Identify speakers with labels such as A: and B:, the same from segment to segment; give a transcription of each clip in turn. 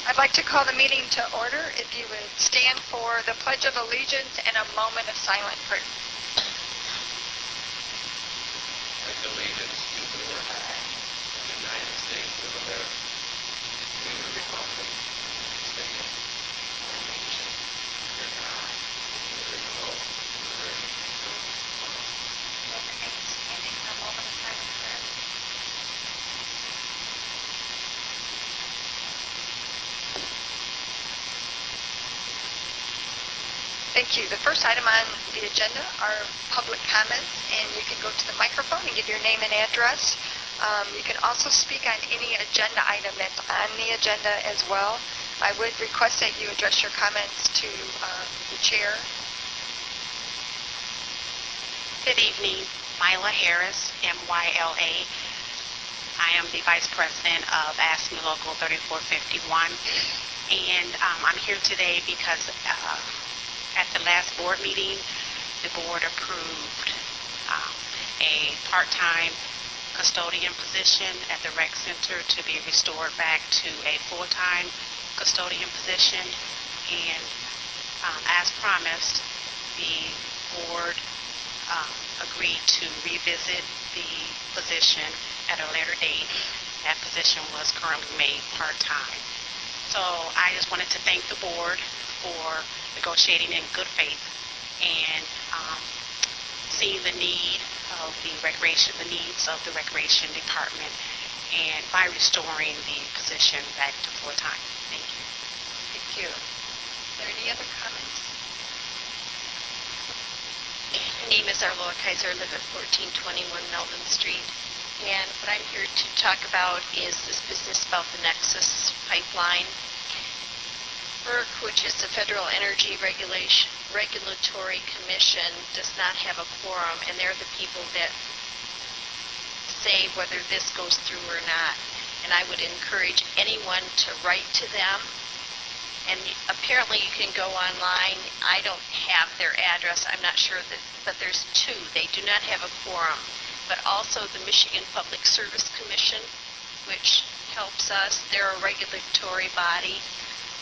A: I'd like to call the meeting to order. If you would stand for the Pledge of Allegiance and a moment of silent prayer.
B: Pledge allegiance to the flag of the United States of America, to the republic which stands one nation under God, indivisible, with liberty and justice for all.
A: Standing for a moment of silent prayer. Thank you. The first item on the agenda are public comments, and you can go to the microphone and give your name and address. You can also speak on any agenda item that's on the agenda as well. I would request that you address your comments to the chair.
C: Good evening, Myla Harris, MYLA. I am the Vice President of ASME Local 3451, and I'm here today because at the last board meeting, the board approved a part-time custodian position at the rec center to be restored back to a full-time custodian position. And as promised, the board agreed to revisit the position at a later date. That position was currently made part-time. So I just wanted to thank the board for negotiating in good faith and seeing the need of the needs of the recreation department, and by restoring the position back to full-time. Thank you.
A: Thank you. Are there any other comments?
D: My name is Arloa Kaiser. I live at 1421 Melvin Street. And what I'm here to talk about is this business about the Nexus pipeline. FERC, which is the Federal Energy Regulatory Commission, does not have a quorum, and they're the people that say whether this goes through or not. And I would encourage anyone to write to them. And apparently you can go online. I don't have their address. I'm not sure but there's two. They do not have a quorum. But also the Michigan Public Service Commission, which helps us. They're a regulatory body.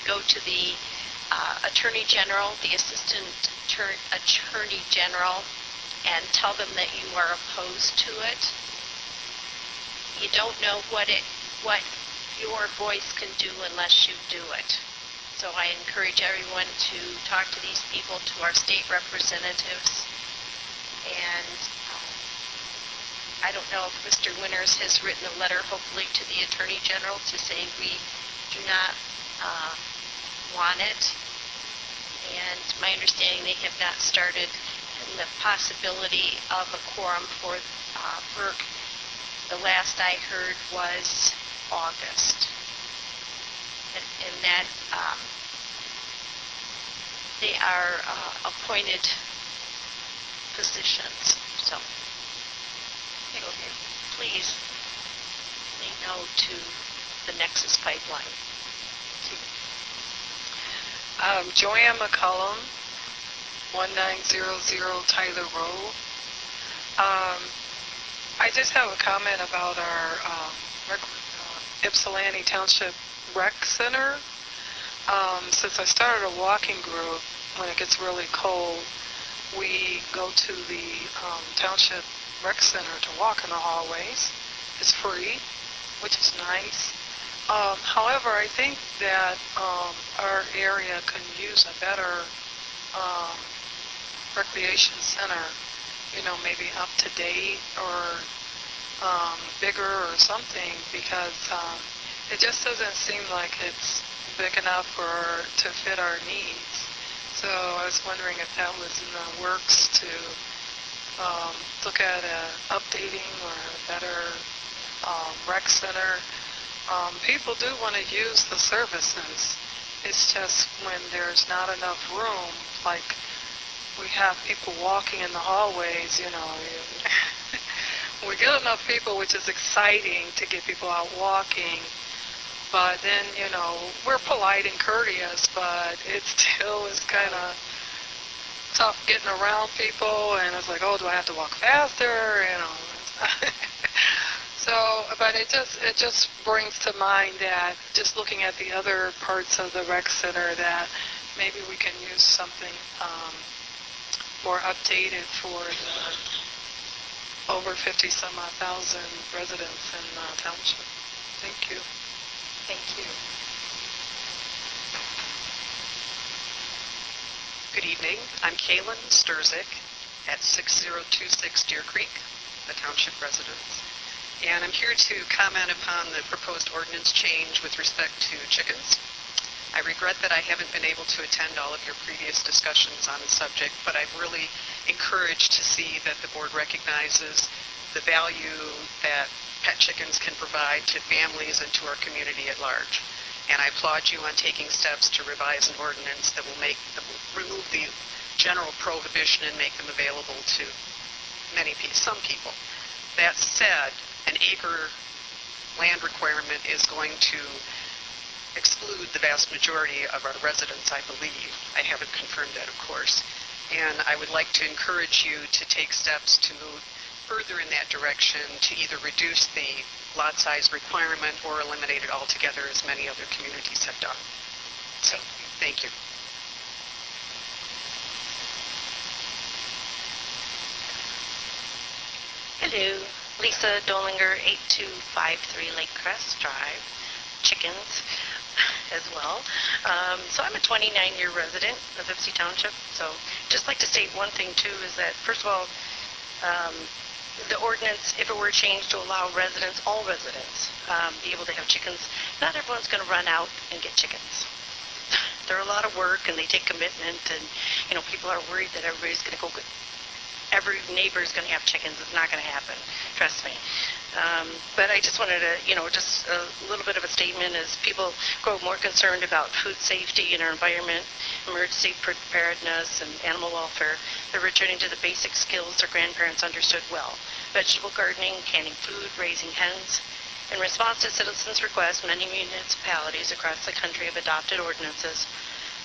D: Go to the Attorney General, the Assistant Attorney General, and tell them that you are opposed to it. You don't know what your voice can do unless you do it. So I encourage everyone to talk to these people, to our state representatives. And I don't know if Mr. Winters has written a letter, hopefully, to the Attorney General to say we do not want it. And my understanding, they have not started the possibility of a quorum for FERC. The last I heard was August. And that they are appointed positions. So, please say no to the Nexus pipeline.
E: Joanne McCullum, 1900 Tyler Road. I just have a comment about our Ypsilanti Township Rec Center. Since I started a walking group, when it gets really cold, we go to the Township Rec Center to walk in the hallways. It's free, which is nice. However, I think that our area can use a better recreation center, maybe up to date or bigger or something, because it just doesn't seem like it's big enough to fit our needs. So I was wondering if that was in the works to look at updating or a better rec center. People do want to use the services. It's just when there's not enough room, like we have people walking in the hallways, we get enough people, which is exciting to get people out walking, but then, we're polite and courteous, but it still is kind of tough getting around people, and it's like, oh, do I have to walk faster, So, but it just brings to mind that just looking at the other parts of the rec center that maybe we can use something more updated for the over 50 some odd thousand residents in township. Thank you.
A: Thank you.
F: Good evening. I'm Kaylin Sturzik at 6026 Deer Creek, the township residence. And I'm here to comment upon the proposed ordinance change with respect to chickens. I regret that I haven't been able to attend all of your previous discussions on the subject, but I'm really encouraged to see that the board recognizes the value that pet chickens can provide to families and to our community at large. And I applaud you on taking steps to revise an ordinance that will remove the general prohibition and make them available to some people. That said, an acre land requirement is going to exclude the vast majority of our residents, I believe. I haven't confirmed that, of course. And I would like to encourage you to take steps to move further in that direction to either reduce the lot size requirement or eliminate it altogether, as many other communities have done. So, thank you.
G: Hello, Lisa Dolinger, 8253 Lake Crest Drive, chickens as well. So I'm a 29-year resident of Ypsilanti Township. So just like to state one thing too is that, first of all, the ordinance, if it were changed to allow residents, all residents, be able to have chickens, not everyone's going to run out and get chickens. They're a lot of work and they take commitment, and people are worried that everybody's going to go. Every neighbor is going to have chickens. It's not going to happen. Trust me. But I just wanted to, just a little bit of a statement as people grow more concerned about food safety and our environment, emergency preparedness, and animal welfare. They're returning to the basic skills their grandparents understood well. Vegetable gardening, canning food, raising hens. In response to citizens' requests, many municipalities across the country have adopted ordinances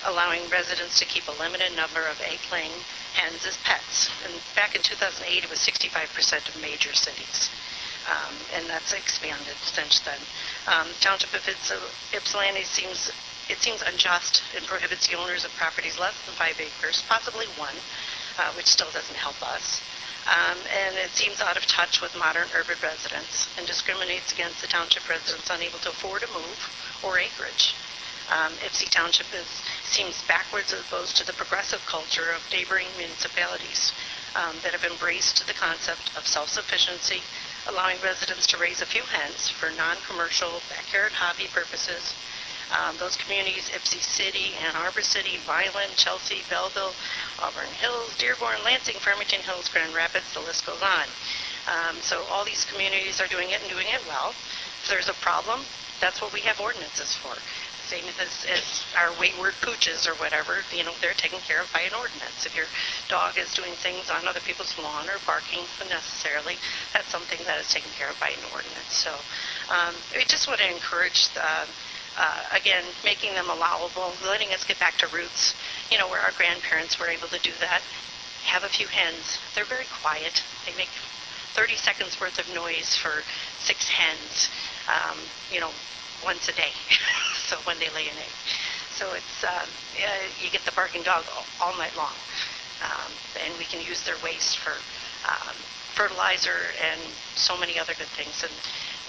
G: allowing residents to keep a limited number of egg-laying hens as pets. And back in 2008, it was 65% of major cities. And that's expanded since then. Township of Ypsilanti seems unjust and prohibits the owners of properties less than 5 acres, possibly 1, which still doesn't help us. And it seems out of touch with modern urban residents and discriminates against the township residents unable to afford a move or acreage. Ypsilanti Township seems backwards as opposed to the progressive culture of neighboring municipalities that have embraced the concept of self-sufficiency, allowing residents to raise a few hens for non-commercial backyard hobby purposes. Those communities, Ypsilanti City, Ann Arbor City, Vineland, Chelsea, Belleville, Auburn Hills, Dearborn, Lansing, Farmington Hills, Grand Rapids, the list goes on. So all these communities are doing it and doing it well. If there's a problem, that's what we have ordinances for. Same as our wayward pooches or whatever, they're taken care of by an ordinance. If your dog is doing things on other people's lawn or barking unnecessarily, that's something that is taken care of by an ordinance. So we just want to encourage, again, making them allowable, letting us get back to roots, where our grandparents were able to do that. Have a few hens. They're very quiet. They make 30 seconds worth of noise for 6 hens, once a day. So when they lay an egg. So it's, you get the barking dog all night long. And we can use their waste for fertilizer and so many other good things. And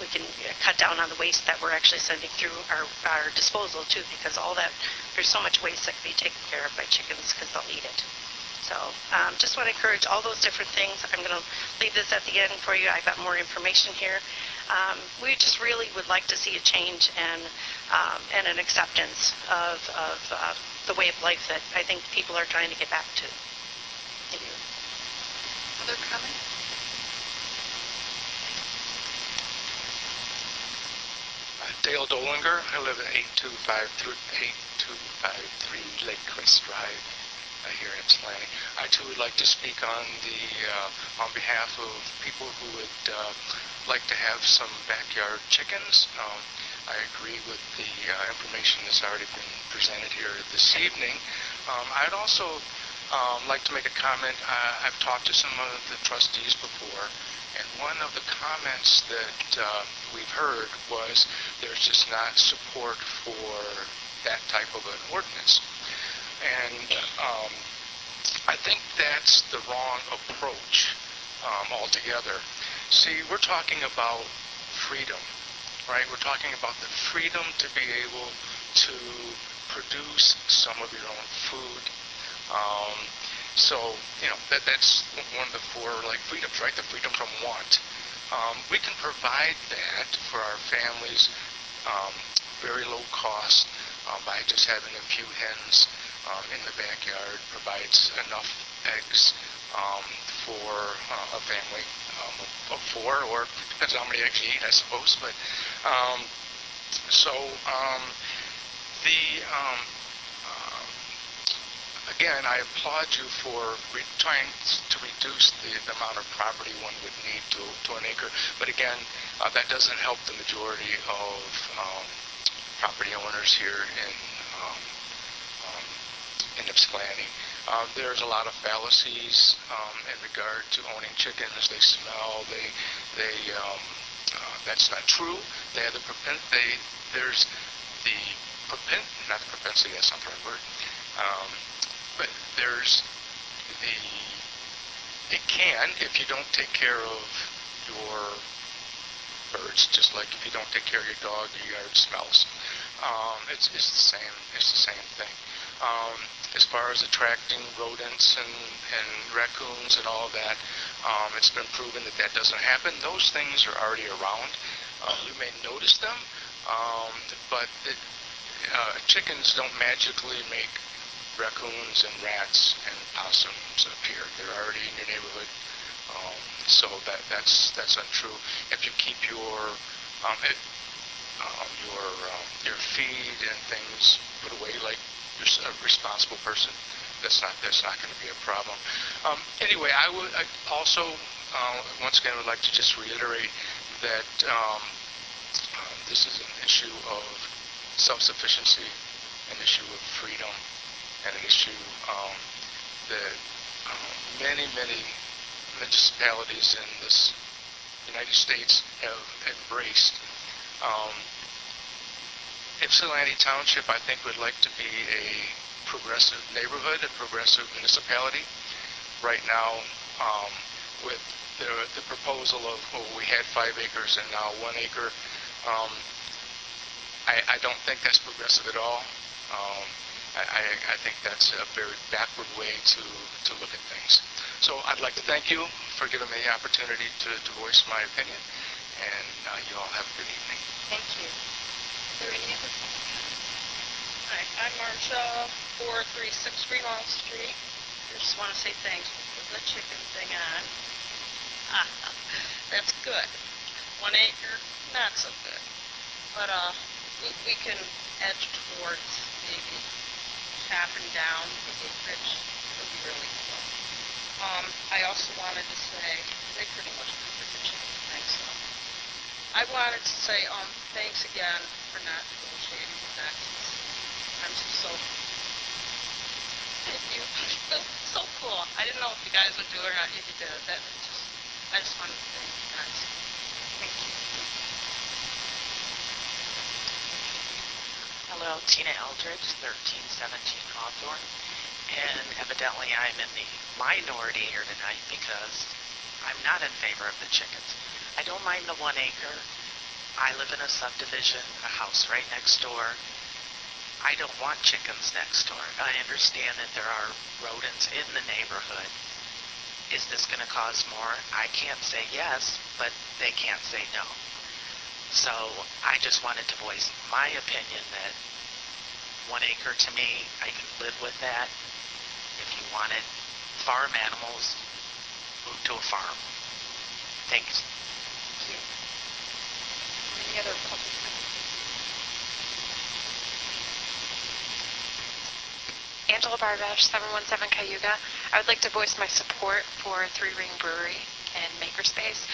G: we can cut down on the waste that we're actually sending through our disposal too, because there's so much waste that can be taken care of by chickens because they'll eat it. So just want to encourage all those different things. I'm going to leave this at the end for you. I've got more information here. We just really would like to see a change and an acceptance of the way of life that I think people are trying to get back to. Thank you.
A: Other comments?
H: Dale Dolinger. I live at 8253 Lake Crest Drive here in Ypsilanti. I too would like to speak on behalf of people who would like to have some backyard chickens. I agree with the information that's already been presented here this evening. I'd also like to make a comment. I've talked to some of the trustees before, and one of the comments that we've heard was there's just not support for that type of an ordinance. And I think that's the wrong approach altogether. See, we're talking about freedom, right? We're talking about the freedom to be able to produce some of your own food. So, that's one of the four, freedoms, right? The freedom from want. We can provide that for our families, very low cost, by just having a few hens in the backyard. Provides enough eggs for a family of four, or depends on how many eggs you eat, I suppose. But again, I applaud you for trying to reduce the amount of property one would need to an acre. But again, that doesn't help the majority of property owners here in Ypsilanti. There's a lot of fallacies in regard to owning chickens. They smell. That's not true. They have there's the not the propensity. That's not the right word. But it can, if you don't take care of your birds, just like if you don't take care of your dog, your yard smells. It's the same thing. As far as attracting rodents and raccoons and all of that, it's been proven that doesn't happen. Those things are already around. You may notice them, but chickens don't magically make raccoons and rats and possums appear. They're already in your neighborhood, so that's untrue. If you keep your feed and things put away like you're a responsible person, that's not going to be a problem. Anyway, I also once again would like to just reiterate that this is an issue of self-sufficiency, an issue of freedom, and an issue that many municipalities in this United States have embraced. Ypsilanti Township, I think, would like to be a progressive neighborhood, a progressive municipality. Right now, with the proposal of, we had 5 acres and now 1 acre, I don't think that's progressive at all. I think that's a very backward way to look at things. So I'd like to thank you for giving me the opportunity to voice my opinion, and you all have a good evening.
A: Thank you. Is there any other?
I: Hi, I'm Marcia, 436 Greenlawn Street. I just want to say thanks for putting the chicken thing on. That's good. 1 acre, not so good. But we can edge towards maybe chopping down the acreage. It'll be really cool. I also wanted to say, they pretty much covered the chicken thing, so. I wanted to say thanks again for not negotiating with Nexus. I'm so, thank you. That's so cool. I didn't know if you guys would do it or not. If you did, I just wanted to thank you guys.
A: Thank you.
J: Hello, Tina Eldridge, 1317 Hawthorne, and evidently I'm in the minority here tonight because I'm not in favor of the chickens. I don't mind the 1 acre. I live in a subdivision, a house right next door. I don't want chickens next door. I understand that there are rodents in the neighborhood. Is this going to cause more? I can't say yes, but they can't say no. So I just wanted to voice my opinion that 1 acre to me, I can live with that. If you wanted farm animals, move to a farm. Thanks.
A: Thank you. Any other public comment? Angela Barbash, 717 Cayuga. I would like to voice my support for Three Ring Brewery and Makerspace.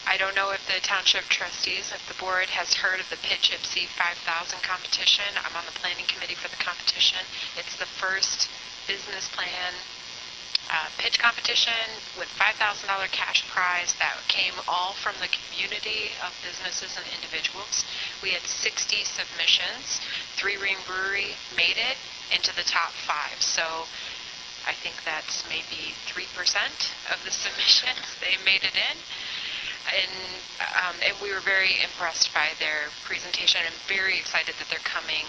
C: I don't know if the township trustees, if the board has heard of the Pitch Ypsi 5000 competition. I'm on the planning committee for the competition. It's the first business plan pitch competition with $5,000 cash prize that came all from the community of businesses and individuals. We had 60 submissions. Three Ring Brewery made it into the top 5. So I think that's maybe 3% of the submissions. They made it in. And we were very impressed by their presentation and very excited that they're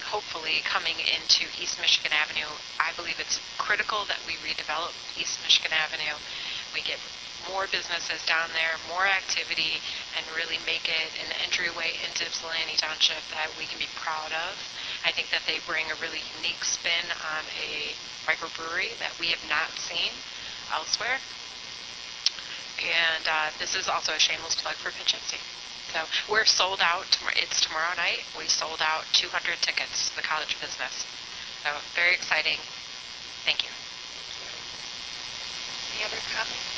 C: hopefully coming into East Michigan Avenue. I believe it's critical that we redevelop East Michigan Avenue. We get more businesses down there, more activity, and really make it an entryway into Ypsilanti Township that we can be proud of. I think that they bring a really unique spin on a microbrewery that we have not seen elsewhere. And this is also a shameless plug for Pitch Ypsi. So we're sold out. It's tomorrow night. We sold out 200 tickets to the College of Business. So very exciting. Thank you.
A: Any other comments?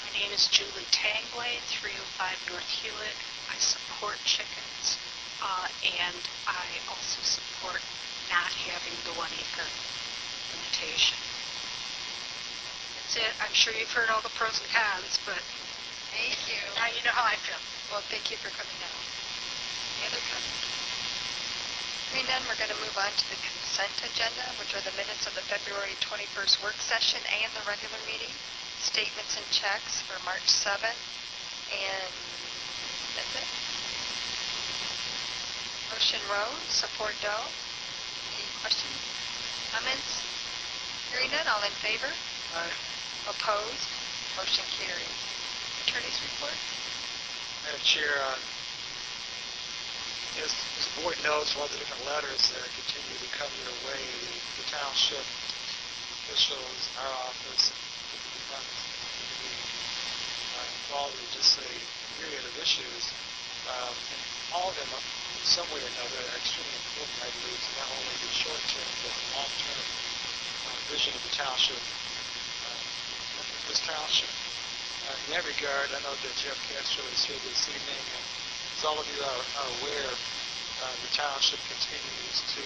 K: My name is Julie Tangway, 305 North Hewitt. I support chickens, and I also support not having the 1 acre limitation. That's it. I'm sure you've heard all the pros and cons, but
A: Thank you.
K: now you know how I feel.
A: Well, thank you for coming down. Any other comments? Hearing none, we're going to move on to the consent agenda, which are the minutes of the February 21st work session and the regular meeting, statements and checks for March 7th, and that's it. Motion Rose, support Doe. Any questions, comments? Hearing none, all in favor?
L: Aye.
A: Opposed? Motion carried. Attorney's report.
L: Madam Chair, as the board knows, all the different letters that continue to come your way, the township officials, our office, the departments, involved in just a myriad of issues. And all of them, in some way or another, are extremely important, I believe, to not only the short-term but the long-term vision of the township. This township. In that regard, I know that Jeff Castro is here this evening, and as all of you are aware, the township continues to,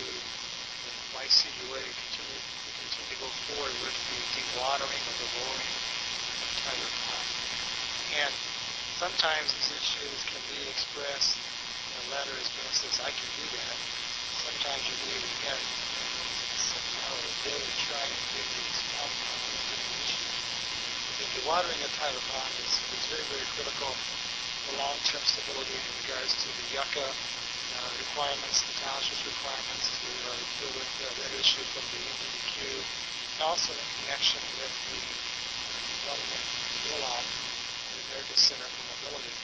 L: by CUA, continue to go forward with the dewatering of the lowering of Tiger Pond. And sometimes these issues can be expressed in a letter as best as I can do that. Sometimes you need to get a day to try and figure this out. The watering of Tyler Pond is very, very critical for long-term stability in regards to the yucca requirements, the township's requirements to deal with that issue from the NDQ, and also in connection with the development rollout of the American Center for Mobility.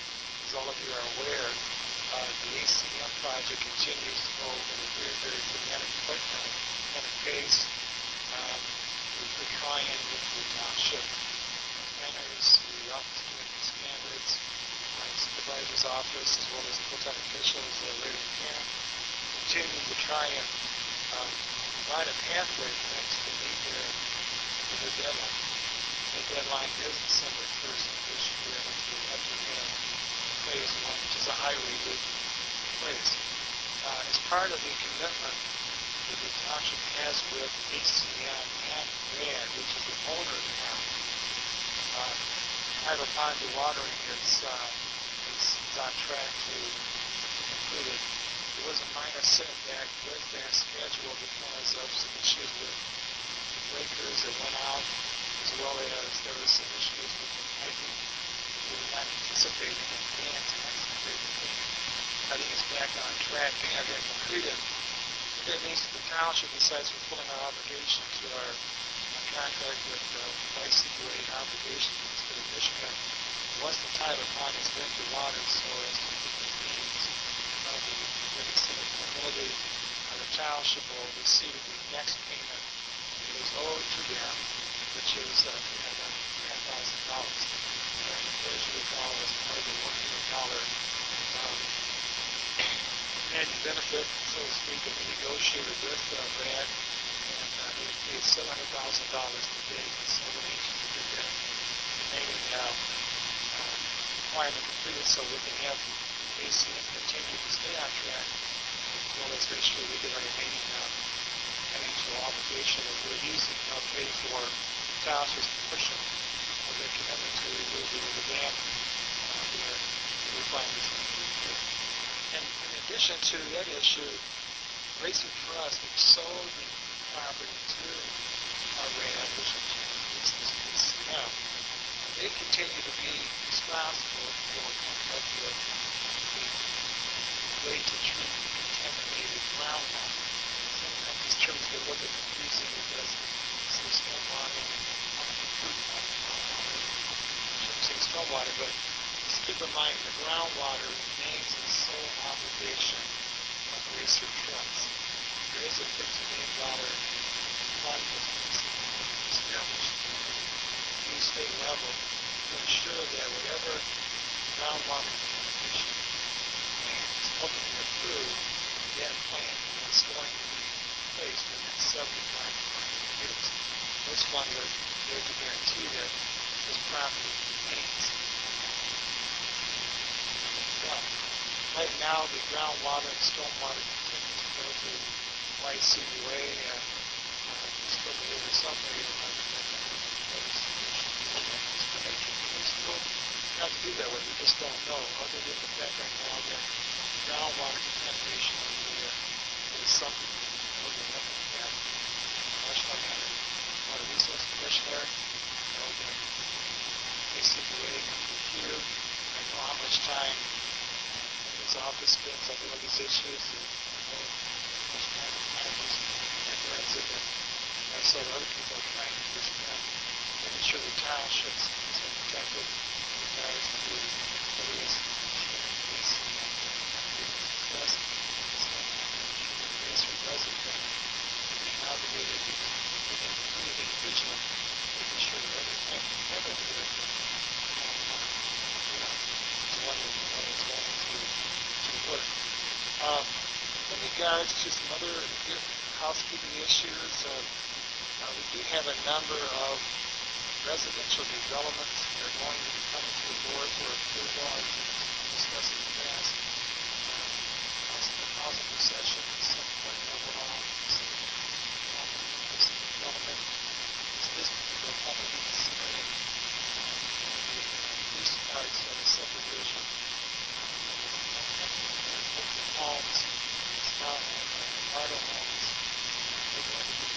L: As all of you are aware, the ACM project continues to go at a very, very frenetic pace. We're trying with the township planners, the Office of Community Standards, the Supervisor's Office, as well as the full-time officials later in camp, continuing to try and provide a pathway for them to meet their deadline. The deadline is December 1st of this year, and we have to have phase 1, which is a highway loop place. As part of the commitment that the township has with ACM and RAD, which is the owner of the town, Tyler Pond dewatering is on track to conclude it. There was a minor setback with that schedule because of some issues with the breakers that went out, as well as there was some issues with the piping that we were not anticipating in advance. I think it's back on track to have that completed. That means that the township, besides fulfilling our obligation to our contract with YCUA obligations to the state of Michigan, once the Tyler Pond has been dewatered so as to meet the needs of the American Center for Mobility, the township will receive the next payment that is owed to them, which is $10,000. As you recall, as part of the $1 million annual benefit, so to speak, that we negotiated with Brad, and they paid $700,000 to date, and so we're anxious to get that remaining requirement completed so we can have ACM continue to stay on track, as well as make sure we get our remaining financial obligation that we're using to pay for Townships' portion of their commitment to remove the dam the requirements. And in addition to that issue, Racing Trust had sold the property to our RAD, which is now. They continue to be responsible for coming up with the way to treat contaminated groundwater. Sometimes these terms get a little bit confusing because it's stormwater stormwater, but just keep in mind the groundwater remains the sole obligation of Racer Trust. There is a $15 million fund that's established at the state level to ensure that whatever groundwater contamination is ultimately approved, that plan is going to be in place for the next 75 years. This fund is there to guarantee that this property remains. Well, right now, the groundwater and stormwater continues to go through YCUA. It's still in some area of we still have to do that way. We just don't know. Other than the fact right now that groundwater contamination is something that we're looking at. National Water Resource Commissioner, the ACUA comes with you. I know how much time his office spends on all these issues. And how much time never ends it. And so other people are trying to just making sure the townships are protected in regards to areas trust resident being obligated to be vigilant, making sure that everything never good one is going to work. In regards to some other housekeeping issues, we do have a number of residential developments that are going to be coming to the board for approval. I've discussed in the past. Housing recession is somewhat overall. This development is will probably be submitting these parts of the subdivision. Homes, townhomes, Marta homes. We're going to be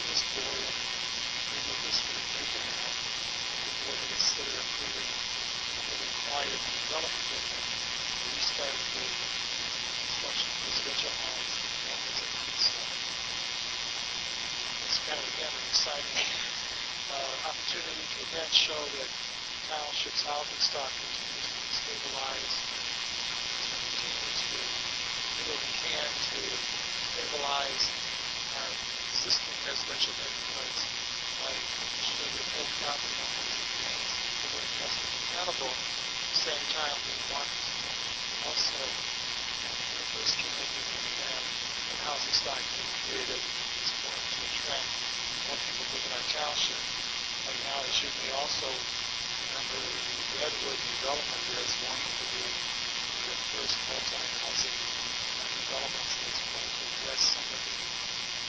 L: this board and approve this week. They can have the board to consider approving the required development of the restart of the construction of residential homes. It's kind of, again, an exciting opportunity to again show that Township's housing stock continues to stabilize. Continue to do what we can to stabilize our existing residential neighborhoods by making sure that no property owners remain accountable. At the same time, we want also first community and housing stock being created is going to attract more people within our township. Right now, as you may also remember, the Redwood development there is going to be the first multi-housing development that's going to address some of the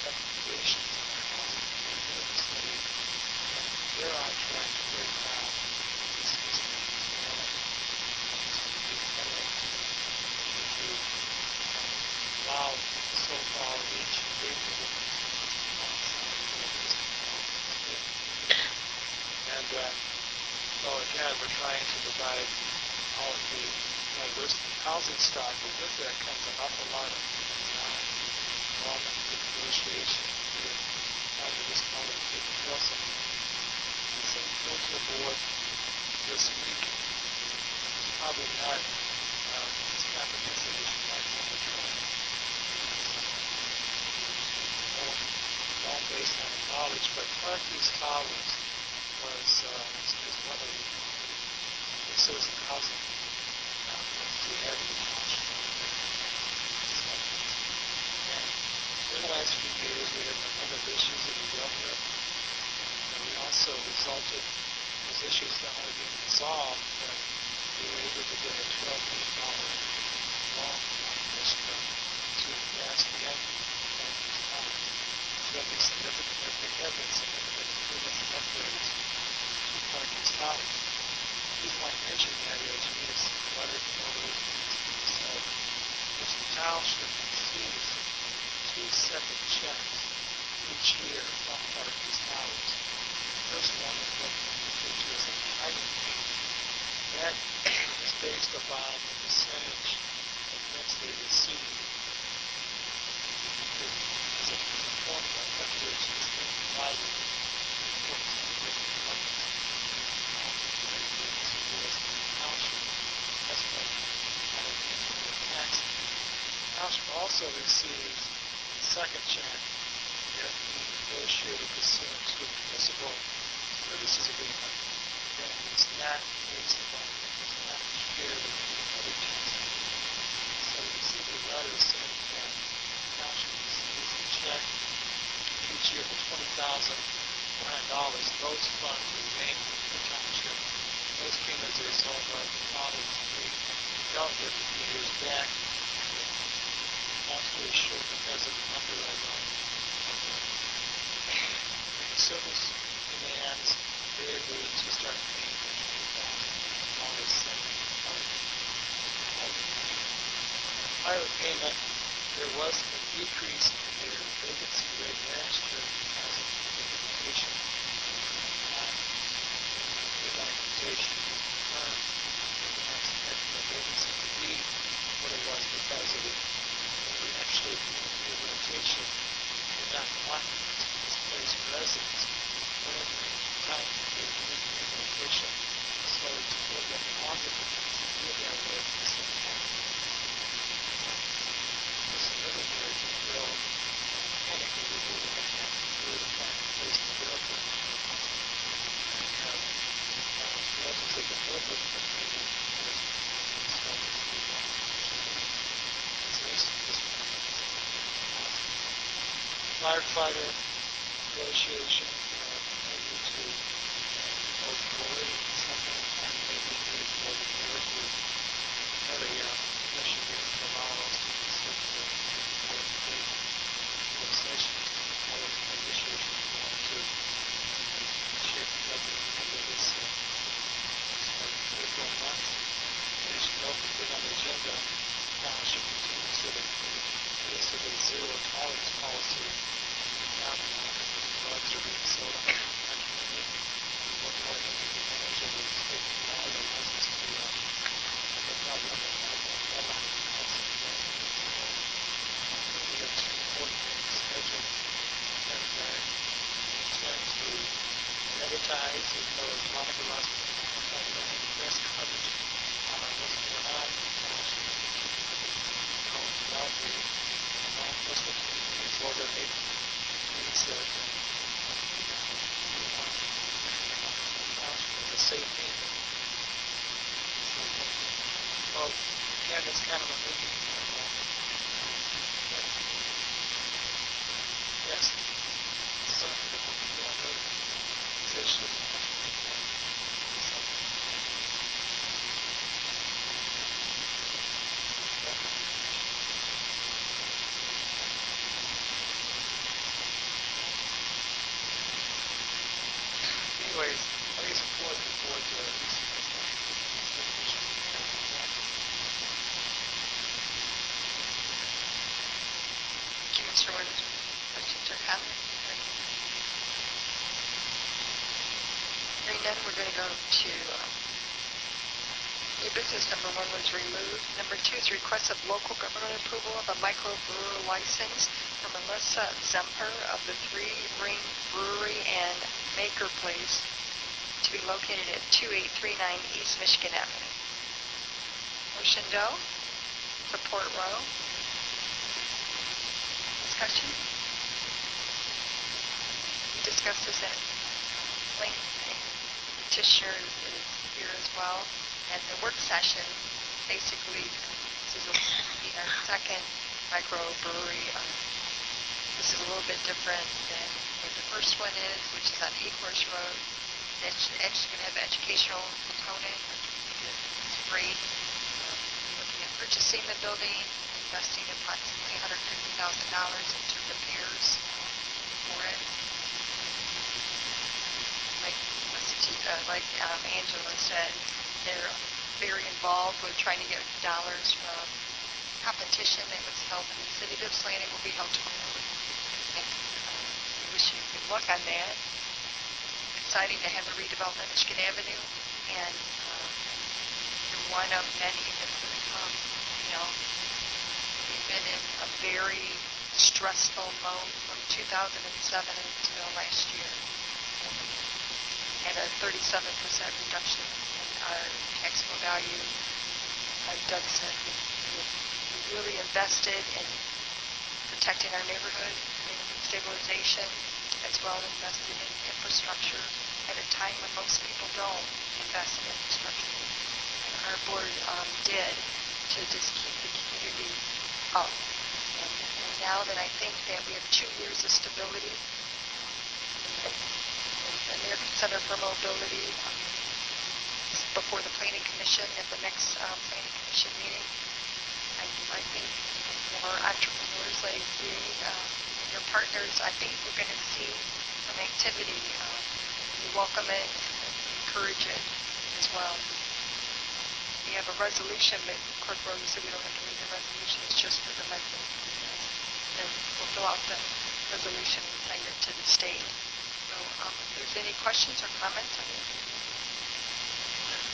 L: recommendations in our housing study. And they're on track to break down this allow so far each neighborhood and so again we're trying to provide all of the diverse housing stock, but with that comes an awful lot of involvement with negotiation trying to just call it the Wilson. So go to the board this week. It's probably not as comprehensive as you might want to try. All based on knowledge, but Clark-East Towers was one of the citizen housing to have in the township. And in the last few years, we had a number of issues that we dealt with. And we also resulted, those issues only being dissolved, but they were able to get a $12 million loan from Michigan to invest in these towns. So there'll be significant, there have been significant improvements and upgrades to Parkins Towers. The reason why I mention that is you need to see the letter to know those things. So if the township receives 2 separate checks each year from Parkins Towers, the first one is what we refer to as a pilot payment. That is based upon the percentage of rents they receive. It's a formula under which is then divided according to the rate of government. Township, that's what kind of the tax. Township also receives the second check that we negotiated pursuant to the municipal services agreement that is not based upon, it's not shared with any other tax. So you see the letter saying that township receives a check each year for $20,100. Those funds remain with the township. Those payments are resolved by the following three dealt with a few years back. Long story short, because of the number of service demands, they're able to start paying the $20,000 salary. Pilot payment, there was a decrease in their vacancy rate last year because of the implementation. Implementation confirmed the vacancy to be what it was because of it. They actually, the implementation did not want to displace residents during the time that they were doing the implementation. So to give them longer to deal that with is the this military to build technically we were going to have to build a plan in place to build the residents they can live with the community firefighter negotiation maybe to both board and something and maybe for the board to have a commission meeting to allow us to consider the session how those negotiations are going to shape the government under this April month. As you know, we put on the agenda, township continues to basically zero tolerance policy. Drugs are being sold in our community. We're going to take advantage of the state laws and license to have a problem with that. We have 2 important things scheduled and we intend to advertise as well as Monica Ross press coverage on what's going on in the township. About the non-municipal community Florida needs a safe haven. Well, again, it's kind of a movie. Yes. So, position. Anyways, I think it's important for the
A: Thank you, Mr. Wood. Questions or comments? Hearing none, we're going to go to new business. Number 1 was removed. Number 2 is request of local government approval of a micro brewer license for Melissa Zemper of the 3 Ring Brewery and Maker Place to be located at 2839 East Michigan Avenue. Motion Doe. Support Rowe. Discussion? We discussed this at length. Petitioner is here as well. At the work session, basically, this is our second micro brewery. This is a little bit different than what the first one is, which is on Ecorse Road. It's going to have an educational component. It's great. Looking at purchasing the building, investing approximately $150,000 into repairs for it. Like Angela said, they're very involved with trying to get dollars from competition that was held in the city of Ypsilanti will be held tomorrow. We wish you good luck on that. Exciting to have the redevelopment of Michigan Avenue, and you're one of many that's going to come. We've been in a very stressful mode from 2007 until last year. And a 37% reduction in our taxable value. Like Doug said, we really invested in protecting our neighborhood, in stabilization, as well as invested in infrastructure at a time when most people don't invest in infrastructure. And our board did to just keep the community up. And now that I think that we have 2 years of stability, the American Center for Mobility before the Planning Commission at the next Planning Commission meeting. I think for entrepreneurs like you and your partners, I think we're going to see some activity. We welcome it, encourage it as well. We have a resolution, but Clerk Rose said we don't have to read the resolution. It's just for the record. And we'll fill out the resolution and send it to the state. So if there's any questions or comments on it?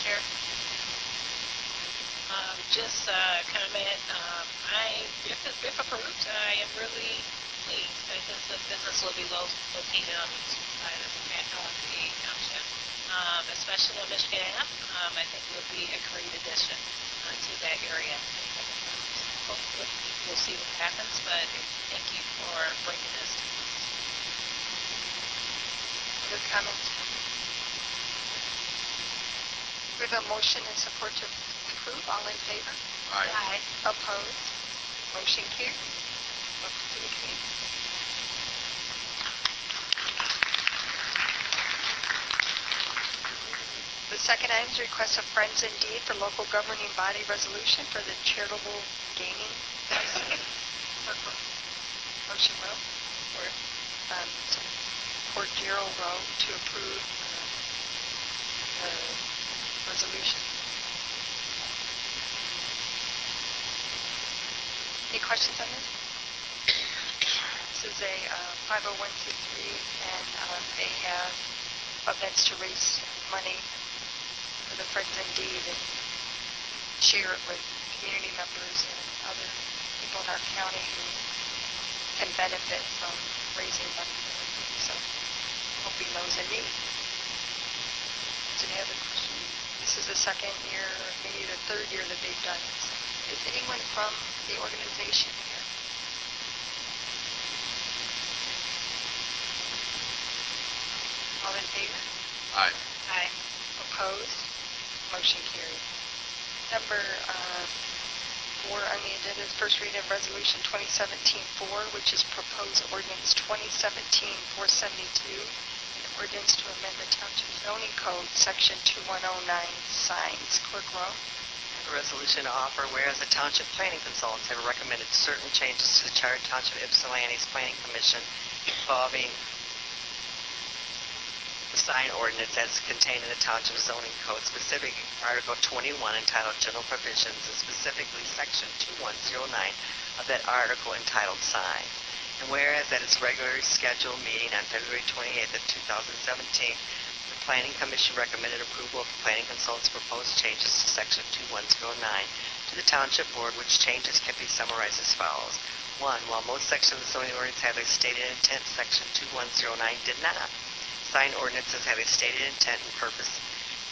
A: Chair?
I: Just comment. If approved, I am really pleased because the business will be located on the eastern side of the township, especially on Michigan Ave. I think it will be a great addition to that area. Hopefully, we'll see what happens, but thank you for bringing this.
A: Other comments? We have a motion and support to approve. All in favor?
H: Aye.
A: Opposed? Motion carried. Welcome to the committee. The second item is a request of Friends Indeed for local governing body resolution for the charitable gaming. Motion will. Support Gerald Rowe to approve the resolution. Any questions on this? This is a 501c3, and they have events to raise money for the Friends Indeed and share it with community members and other people in our county who can benefit from raising money. So, hope he knows in need. Is any other questions? This is the second year, maybe the third year that they've done this. Is anyone from the organization here? All in favor?
H: Aye.
A: Aye. Opposed? Motion carried. Number 4 on the agenda is first reading of Resolution 2017-4, which is proposed ordinance 2017-472, an ordinance to amend the Township Zoning Code, Section 2109, signs. Clerk Rowe.
J: A resolution to offer, whereas the Township Planning Consultants have recommended certain changes to the Charter Township Ypsilanti's Planning Commission involving the sign ordinance as contained in the Township Zoning Code, specifically Article 21 entitled General Provisions, and specifically Section 2109 of that article entitled Sign. And whereas at its regularly scheduled meeting on February 28th of 2017, the Planning Commission recommended approval of the Planning Consultant's proposed changes to Section 2109 to the Township Board, which changes can be summarized as follows. 1. While most sections of the zoning ordinance have a stated intent, Section 2109 did not. Sign ordinances have a stated intent and purpose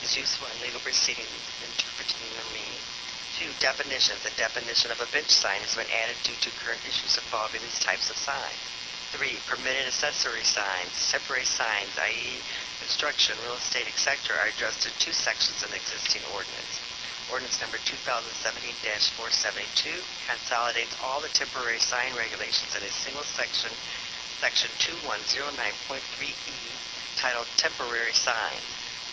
J: is useful in legal proceedings interpreting their meaning. 2. Definitions. The definition of a bench sign has been added due to current issues involving these types of signs. 3. Permitted accessory signs, temporary signs, i.e. construction, real estate, etc., are addressed in 2 sections of the existing ordinance. Ordinance number 2017-472 consolidates all the temporary sign regulations in a single section
M: Section 2109.3E, titled Temporary Signs.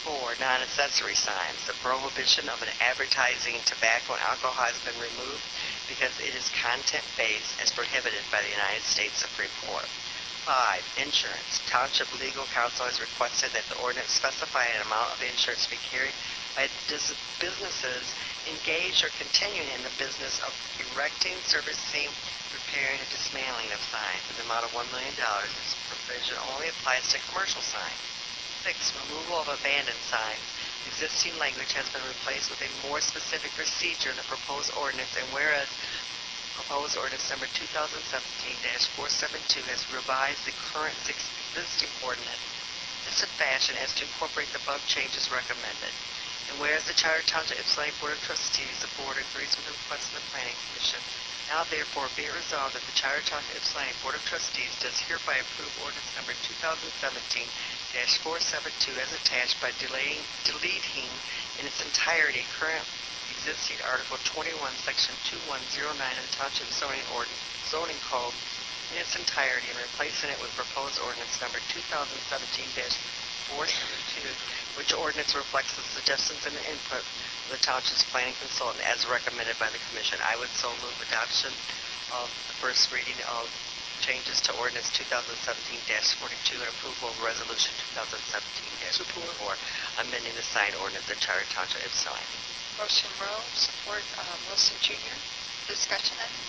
M: 4. Non-accessory signs. The prohibition of an advertising tobacco and alcohol has been removed because it is content-based as prohibited by the United States Supreme Court. 5. Insurance. Township Legal Counsel has requested that the ordinance specify an amount of insurance to be carried by businesses engaged or continuing in the business of erecting, servicing, repairing, and dismantling of signs. The amount of $1 million. This provision only applies to commercial signs. 6. Removal of abandoned signs. Existing language has been replaced with a more specific procedure in the proposed ordinance, and whereas proposed ordinance number 2017-472 has revised the current existing ordinance in such fashion as to incorporate the above changes recommended. And whereas the Charter Township Ypsilanti Board of Trustees, the board agrees with the request of the Planning Commission, now therefore be it resolved that the Charter Township Ypsilanti Board of Trustees does hereby approve ordinance number 2017-472 as attached by deleting in its entirety current existing Article 21, Section 2109 of the Township Zoning Code in its entirety and replacing it with proposed ordinance number 2017-472, which ordinance reflects the suggestions and the input of the Township's planning consultant as recommended by the Commission. I would so move adoption of the first reading of changes to ordinance 2017-42 and approval of resolution 2017-4, amending the sign ordinance of Charter Township Ypsilanti.
A: Motion Rowe, support Wilson Jr. Discussion on it.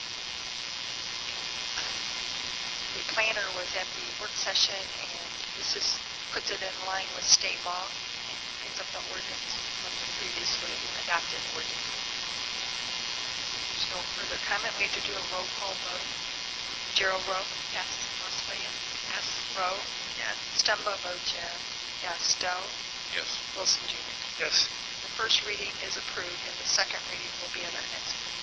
A: The planner was at the work session, and this puts it in line with state law and brings up the ordinance from the previously adopted ordinance. There's no further comment. We have to do a roll call vote. Gerald Rowe? Yes. Ross Williams? Yes. Rowe?
M: Yes.
A: Stumbo votes yes. Yes. Stowe?
H: Yes.
A: Wilson Jr.
L: Yes.
A: The first reading is approved, and the second reading will be at our next meeting.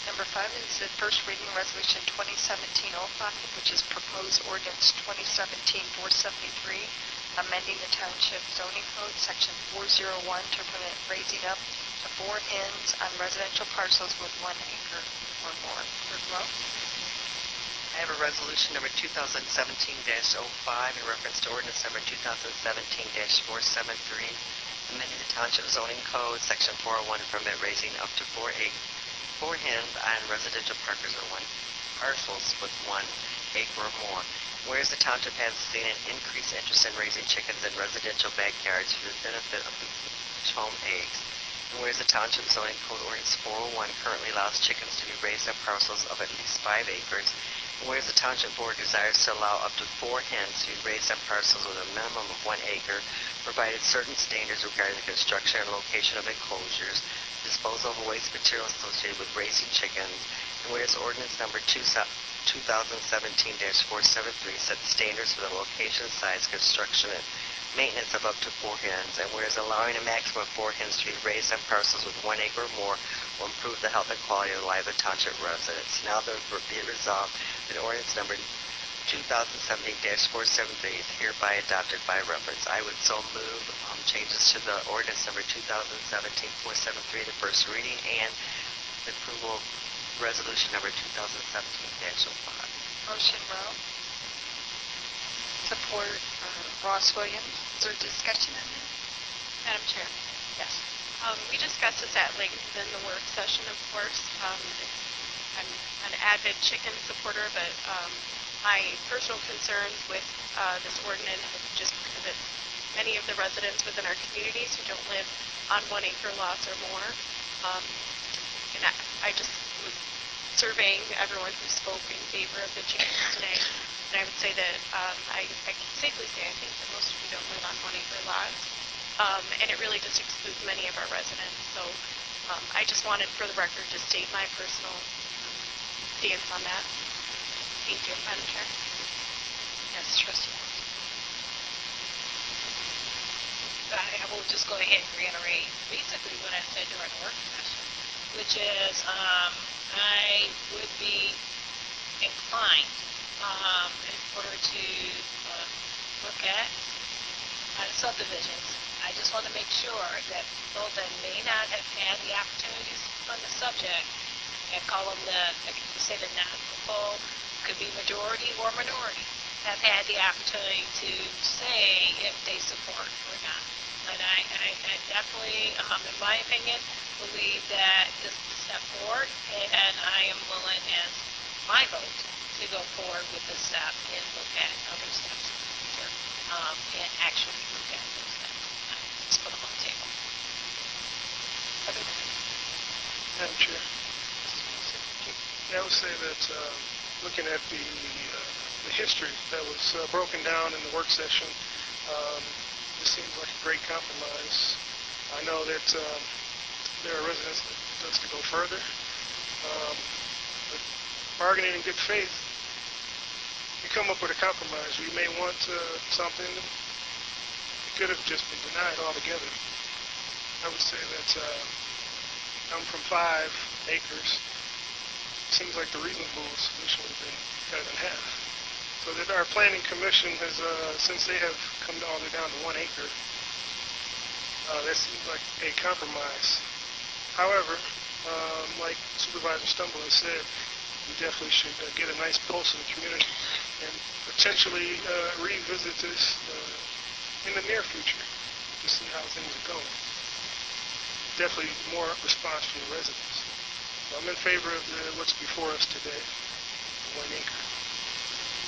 A: Number 5 is the first reading resolution 2017-05, which is proposed ordinance 2017-473, amending the township zoning code, section 401, to permit raising up to 4 hens on residential parcels with 1 acre or more. Clerk Rowe?
M: I have a resolution number 2017-05 in reference to ordinance number 2017-473, amending the Township Zoning Code, Section 401, to permit raising up to 4 hens on residential parcels with 1 acre or more. Whereas the Township has seen an increased interest in raising chickens in residential backyards for the benefit of the home eggs, and whereas the Township Zoning Code Ordinance 401 currently allows chickens to be raised on parcels of at least 5 acres, whereas the Township Board desires to allow up to 4 hens to be raised on parcels with a minimum of 1 acre, provided certain standards regarding the construction and location of enclosures, disposal of waste material associated with raising chickens, and whereas ordinance number 2017-473 sets standards for the location, size, construction, and maintenance of up to 4 hens, and whereas allowing a maximum of 4 hens to be raised on parcels with 1 acre or more will improve the health and quality of the life of township residents. Now therefore be it resolved that ordinance number 2017-473 is hereby adopted by reference. I would so move changes to the ordinance number 2017-473, the first reading, and the approval of resolution number 2017-05.
A: Motion Rowe. Support Ross Williams. Is there discussion on that?
C: Madam Chair.
A: Yes.
C: We discussed this at length in the work session, of course. I'm an avid chicken supporter, but my personal concerns with this ordinance is just because it's many of the residents within our communities who don't live on 1 acre lots or more. And I just was surveying everyone who spoke in favor of the chickens today, and I would say that I can safely say I think that most of you don't live on 1 acre lots, and it really just excludes many of our residents. So I just wanted for the record to state my personal stance on that. Thank you, Madam Chair.
A: Yes, Trustee.
I: I will just go ahead and reiterate basically what I said during the work session, which is I would be inclined in order to look at
K: on subdivisions. I just want to make sure that people that may not have had the opportunities on the subject, and call them like you say, the non-proposed, could be majority or minority, have had the opportunity to say if they support or not. And I definitely, in my opinion, believe that this is a step forward, and I am willing, as my vote, to go forward with this step and look at other steps in the future, and actually look at those steps. Let's put them on the table.
N: Madam Chair, I would say that looking at the history that was broken down in the work session, this seems like a great compromise. I know that there are residents that would like to go further. But bargaining in good faith, you come up with a compromise. You may want something that could have just been denied altogether. I would say that I'm from 5 acres. Seems like the reasonable solution would have been better than half. So that our planning commission has, since they have come all the way down to 1 acre, that seems like a compromise. However, like Supervisor Stumble has said, we definitely should get a nice pulse in the community and potentially revisit this in the near future to see how things are going. Definitely more response from the residents. So I'm in favor of what's before us today, 1 acre.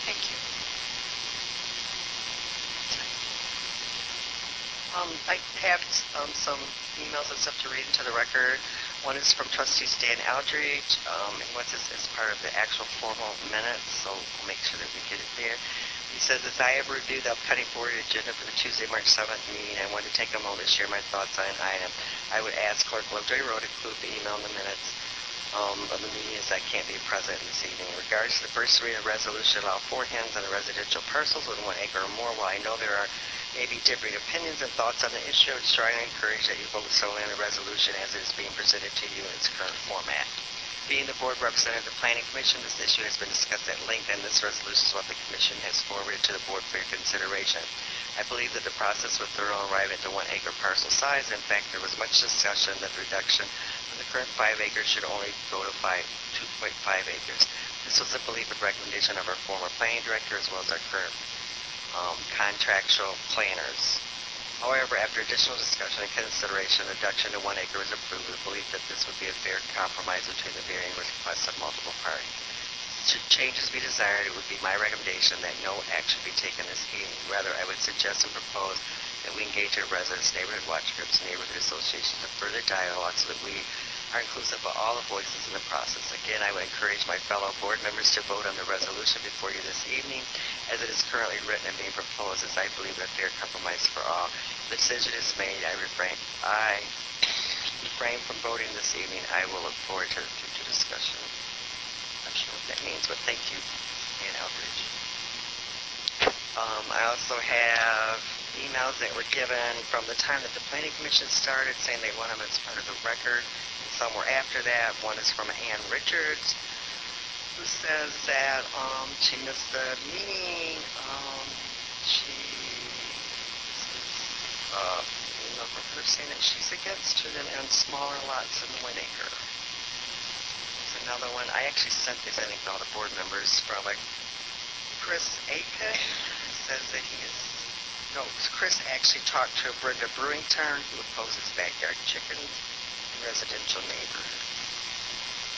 A: Thank you.
M: I have some emails and stuff to read into the record. One is from Trustee Stan Aldridge, and what's this as part of the actual formal minutes, so we'll make sure that we get it there. He says, as I have reviewed the upcoming board agenda for the Tuesday, March 7th meeting, I want to take a moment to share my thoughts on an item. I would ask Clerk Lovejoy Rowe to include the email in the minutes of the meeting, as I can't be present this evening. In regards to the first reading of the resolution, allow 4 hens on the residential parcels with 1 acre or more. While I know there are maybe differing opinions and thoughts on the issue, I would strongly encourage that you vote solely on the resolution as it is being presented to you in its current format. Being the board representative of the Planning Commission, this issue has been discussed at length, and this resolution is what the Commission has forwarded to the board for your consideration. I believe that the process was thorough and arrived at the 1 acre parcel size. In fact, there was much discussion that the reduction from the current 5 acres should only go to 2.5 acres. This was the belief and recommendation of our former planning director as well as our current contractual planners. However, after additional discussion and consideration, the reduction to 1 acre was approved with the belief that this would be a fair compromise between the varying requests of multiple parties. Should changes be desired, it would be my recommendation that no action be taken this evening. Rather, I would suggest and propose that we engage our residents, neighborhood watch groups, and neighborhood associations in further dialogue so that we are inclusive of all the voices in the process. Again, I would encourage my fellow board members to vote on the resolution before you this evening as it is currently written and being proposed, as I believe a fair compromise for all. If the decision is made, I refrain from voting this evening. I will look forward to the future discussion. I'm not sure what that means, but thank you, Dan Eldridge. I also have emails that were given from the time that the Planning Commission started saying they want them as part of the record. Some were after that. One is from Ann Richards, who says that she missed the meeting. From her saying that she's against it and smaller lots in 1 acre. There's another one. I actually sent this, I think, to all the board members from Chris Aiken. Says that Chris actually talked to Brenda Brewington, who opposes backyard chickens in residential neighborhoods.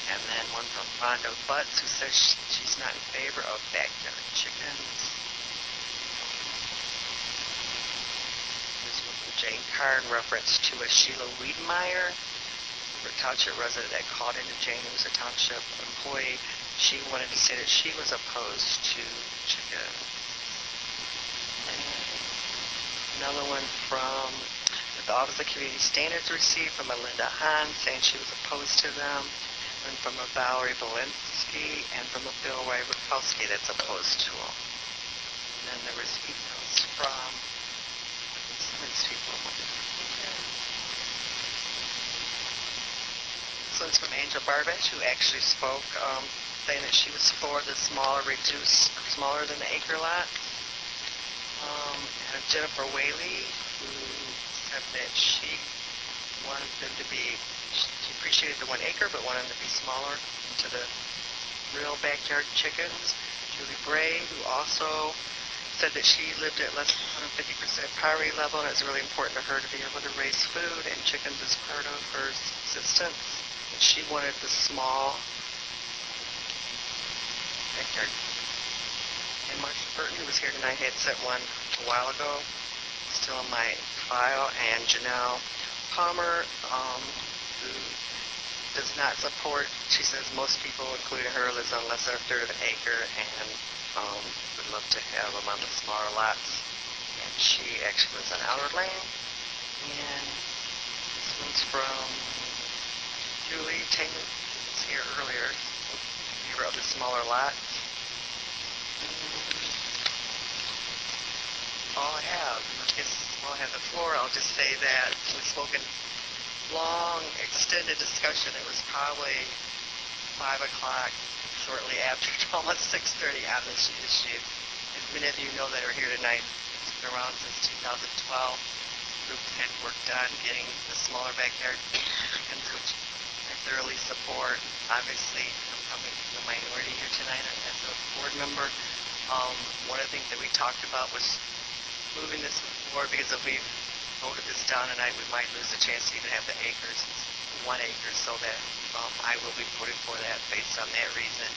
M: And then one from Rhonda Butts, who says she's not in favor of backyard chickens. This one from Jane Carr in reference to a Sheila Wiedemeyer, a township resident that called into Jane, who was a township employee. She wanted to say that she was opposed to chickens. Another one from the Office of Community Standards received from Melinda Hahn saying she was opposed to them, and from a Valerie Valinsky, and from a Bill Rybakowski that's opposed to them. And then there was emails from some of these people. So it's from Angel Barbich, who actually spoke, saying that she was for the smaller than the acre lot. And Jennifer Whaley, who said that she wanted them to be, she appreciated the 1 acre, but wanted them to be smaller into the real backyard chickens. Julie Bray, who also said that she lived at less than 150% poverty level, and it's really important to her to be able to raise food and chickens as part of her subsistence. And she wanted the small backyard. And Marcia Burton, who was here tonight, had sent one a while ago, still in my file, and Janelle Palmer, who does not support, she says most people, including her, lives on less than a third of an acre, and would love to have them on the smaller lots. And she actually lives on Outer Lane. And this one's from Julie Taylor, who was here earlier, in favor of the smaller lot. All I have, I guess while I have the floor, I'll just say that we spoke in long, extended discussion. It was probably 5 o'clock, shortly after, almost 6:30 on this issue. As many of you know that are here tonight, it's been around since 2012. The group had worked on getting the smaller backyard chickens, which I thoroughly support. Obviously, I'm probably the minority here tonight as a board member. One of the things that we talked about was moving this forward, because if we voted this down tonight, we might lose the chance to even have the acres, 1 acre, so that I will be voting for that based on that reason.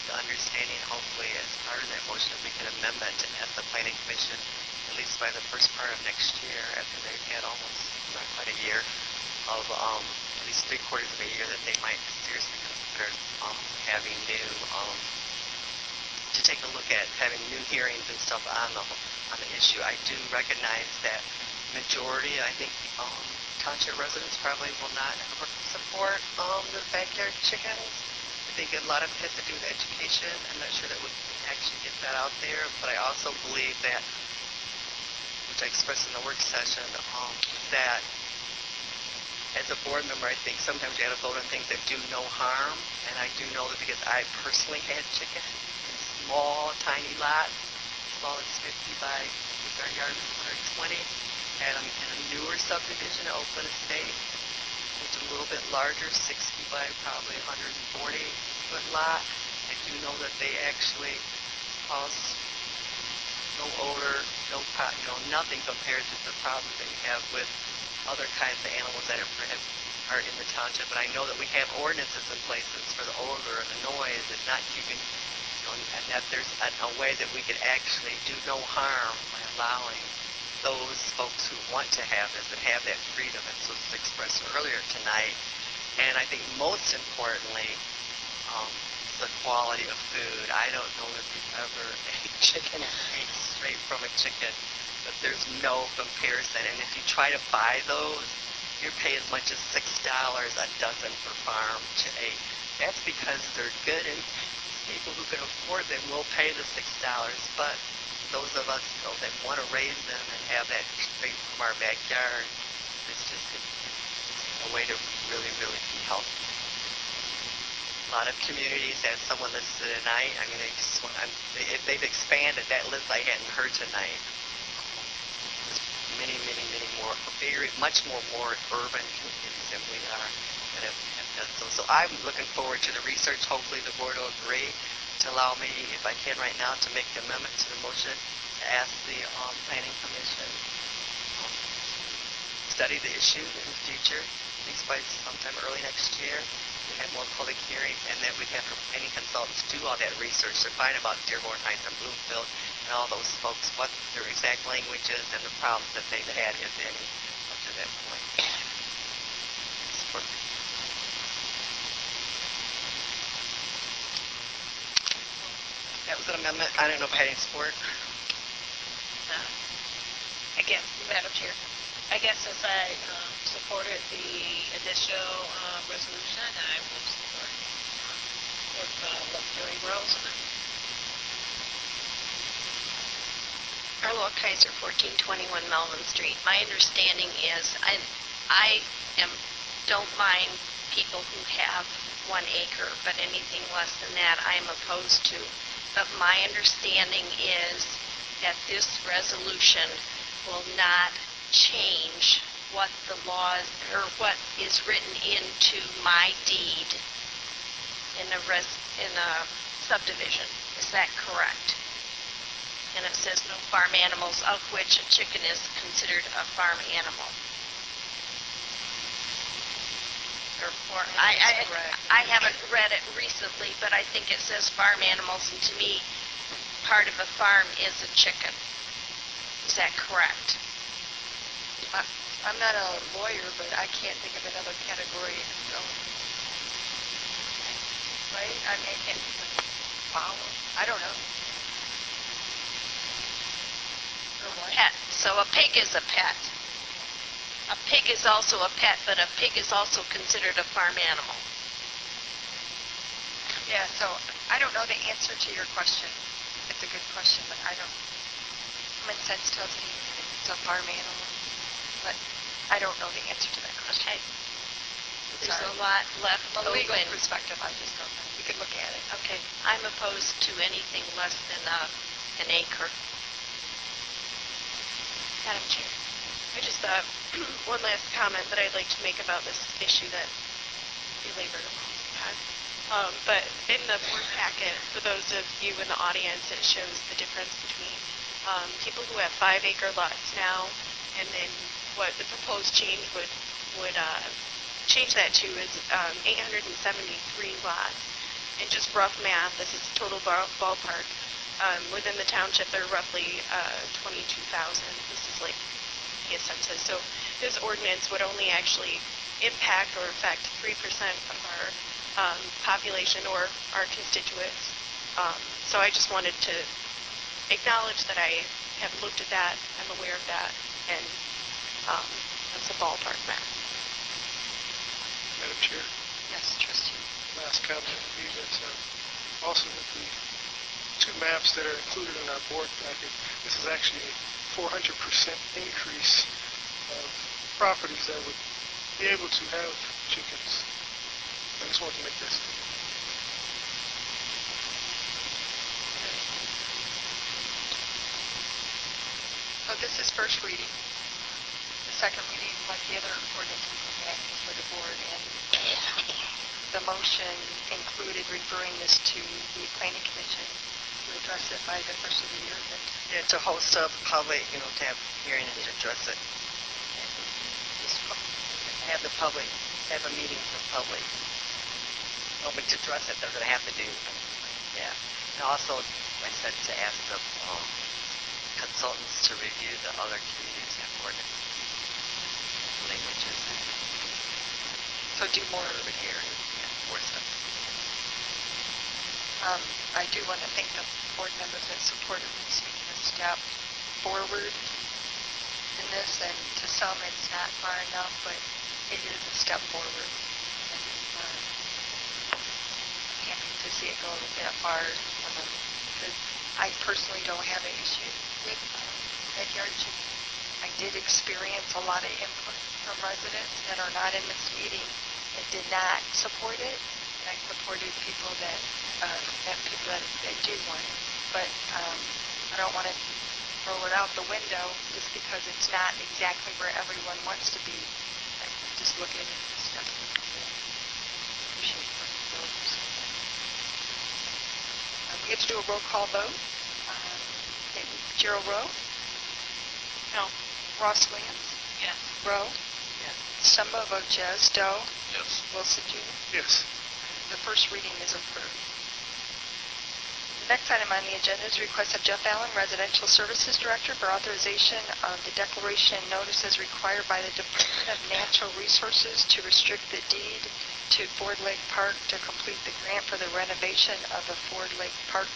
M: The understanding, hopefully, as part of that motion, that we can amend that and ask the Planning Commission, at least by the first part of next year, after they've had almost not quite a year of at least 3/4 of a year, that they might seriously consider having new, to take a look at having new hearings and stuff on the issue. I do recognize that majority, I think, township residents probably will not ever support the backyard chickens. I think a lot of it has to do with education. I'm not sure that we can actually get that out there, but I also believe that, which I expressed in the work session, that as a board member, I think sometimes you got to vote on things that do no harm, and I do know that because I personally had chickens in small, tiny lots, as small as 50 by, our yard was 120, and I'm in a newer subdivision at Oakland Estate, which is a little bit larger, 60 by probably 140-foot lot. I do know that they actually cause no odor, no pot, nothing compared to the problems that you have with other kinds of animals that are in the township. But I know that we have ordinances in places for the odor and the noise and not keeping, and that there's a way that we could actually do no harm by allowing those folks who want to have this and have that freedom, and so it's expressed earlier tonight. And I think most importantly, the quality of food. I don't know if you've ever ate chicken and ate straight from a chicken, but there's no comparison. And if you try to buy those, you pay as much as $6 a dozen for farm chicken. That's because they're good, and people who can afford them will pay the $6. But those of us that want to raise them and have that straight from our backyard, it's just a way to really, really be healthy. A lot of communities, as someone listed tonight, I mean, they've expanded that list I hadn't heard tonight. Many, many, many more, much more urban communities than we are that have done so. So I'm looking forward to the research. Hopefully the board will agree to allow me, if I can right now, to make the amendment to the motion to ask the Planning Commission study the issue in the future, at least by sometime early next year. We have more public hearings, and then we have planning consultants do all that research to find about Dearborn Heights and Bloomfield and all those folks, what their exact language is and the problems that they've had, if any, up to that point. That was an amendment. I don't know if I had any support.
K: Madam Chair, I guess since I supported the initial resolution, I will support what Joey Rose.
D: Arlo Kaiser, 1421 Melvin Street. My understanding is I don't mind people who have 1 acre, but anything less than that I'm opposed to. But my understanding is that this resolution will not change what the laws, or what is written into my deed in a subdivision. Is that correct? And it says no farm animals, of which a chicken is considered a farm animal. I haven't read it recently, but I think it says farm animals, and to me, part of a farm is a chicken. Is that correct?
A: I'm not a lawyer, but I can't think of another category. So, right? I mean, I can't think of fowl. I don't know. Or what?
D: Pet. So a pig is a pet. A pig is also a pet, but a pig is also considered a farm animal.
A: Yeah, so I don't know the answer to your question. It's a good question, but I don't. Common sense tells me it's a farm animal, but I don't know the answer to that question.
D: Okay. There's a lot left
A: From a legal
D: open.
A: perspective, I just don't know. We could look at it.
D: Okay. I'm opposed to anything less than an acre.
O: Madam Chair, I just one last comment that I'd like to make about this issue that you labored upon. But in the board packet, for those of you in the audience, it shows the difference between people who have 5-acre lots now, and then what the proposed change would change that to is 873 lots. And just rough math, this is total ballpark. Within the township, there are roughly 22,000. This is like the census. So this ordinance would only actually impact or affect 3% of our population or our constituents. So I just wanted to acknowledge that I have looked at that, I'm aware of that, and that's a ballpark map.
N: Madam Chair,
A: Yes, trustee.
N: last comment would be that also that the two maps that are included in our board packet, this is actually a 400% increase of properties that would be able to have chickens. I just wanted to make this.
A: So this is first reading. The second reading, like the other ordinances, is back before the board, and the motion included referring this to the planning commission to address it by the first of the year.
M: Yeah, to host a public, to have hearing and to address it. Have the public, have a meeting for the public. But to address it, they're going to have to do. Yeah. And also, I said to ask the consultants to review the other communities that ordinance languages.
A: So do more
M: of it here. Yeah, more stuff.
A: I do want to thank the board members that supported me taking a step forward in this, and to some it's not far enough, but it is a step forward. And I'm happy to see it go a little bit far, because I personally don't have an issue with backyard chicken. I did experience a lot of input from residents that are not in this meeting that did not support it, and I supported people that do want it. But I don't want to throw it out the window just because it's not exactly where everyone wants to be. I just look at it as stuff. We have to do a roll call vote. Gerald Rowe?
O: No.
A: Ross Williams?
O: Yes.
A: Rowe?
M: Yes.
A: Stumba Vojez, Doe?
H: Yes.
A: Wilson Jr.?
N: Yes.
A: The first reading is approved. The next item on the agenda is a request of Jeff Allen, Residential Services Director, for authorization of the declaration notice as required by the Department of Natural Resources to restrict the deed to Ford Lake Park to complete the grant for the renovation of the Ford Lake Park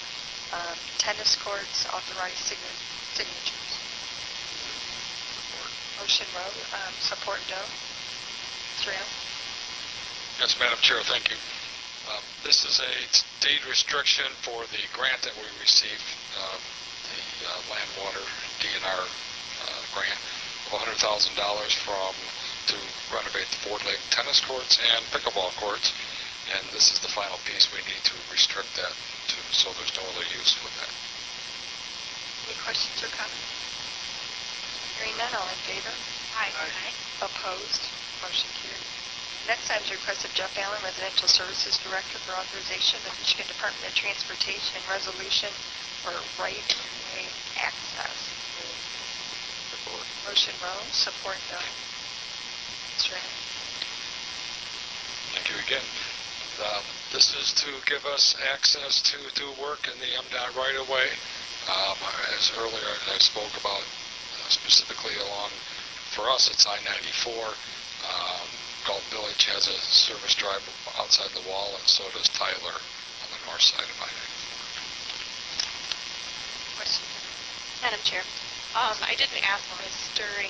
A: tennis courts. Authorized signatures. Motion Rowe, support Doe. Mr. Allen?
H: Yes, Madam Chair, thank you. This is a deed restriction for the grant that we received, the Land Water DNR grant of $100,000 to renovate the Ford Lake tennis courts and pickleball courts. And this is the final piece. We need to restrict that so there's no other use for that.
A: Any questions or comments? Hearing none, all in favor?
K: Aye.
A: Opposed? Motion carried. Next item is a request of Jeff Allen, Residential Services Director, for authorization of Michigan Department of Transportation and resolution for right-of-way access.
H: Support.
A: Motion Rose, support Doug. Mr. Allen.
P: Thank you again. This is to give us access to do work in the MDOT right-of-way. As earlier I spoke about, specifically along, for us it's I-94. Galt Village has a service drive outside the wall, and so does Tyler on the north side of I-94.
A: Question.
O: Madam Chair, I didn't ask this during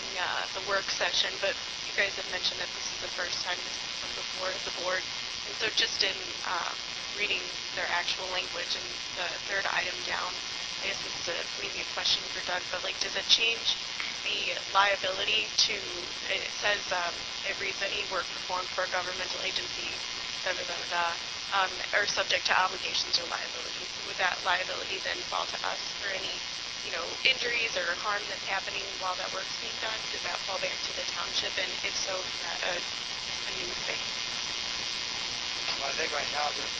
O: the work session, but you guys have mentioned that this is the first time this has come before the board. And so just in reading their actual language and the third item down, I guess this is maybe a question for Doug, but like, does it change the liability to, it says, it reads any work performed for a governmental agency, are subject to obligations or liabilities. Would that liability then fall to us for any, injuries or harm that's happening while that work's being done? Does that fall back to the township? And if so, is that a new thing?
L: Well, I think right now that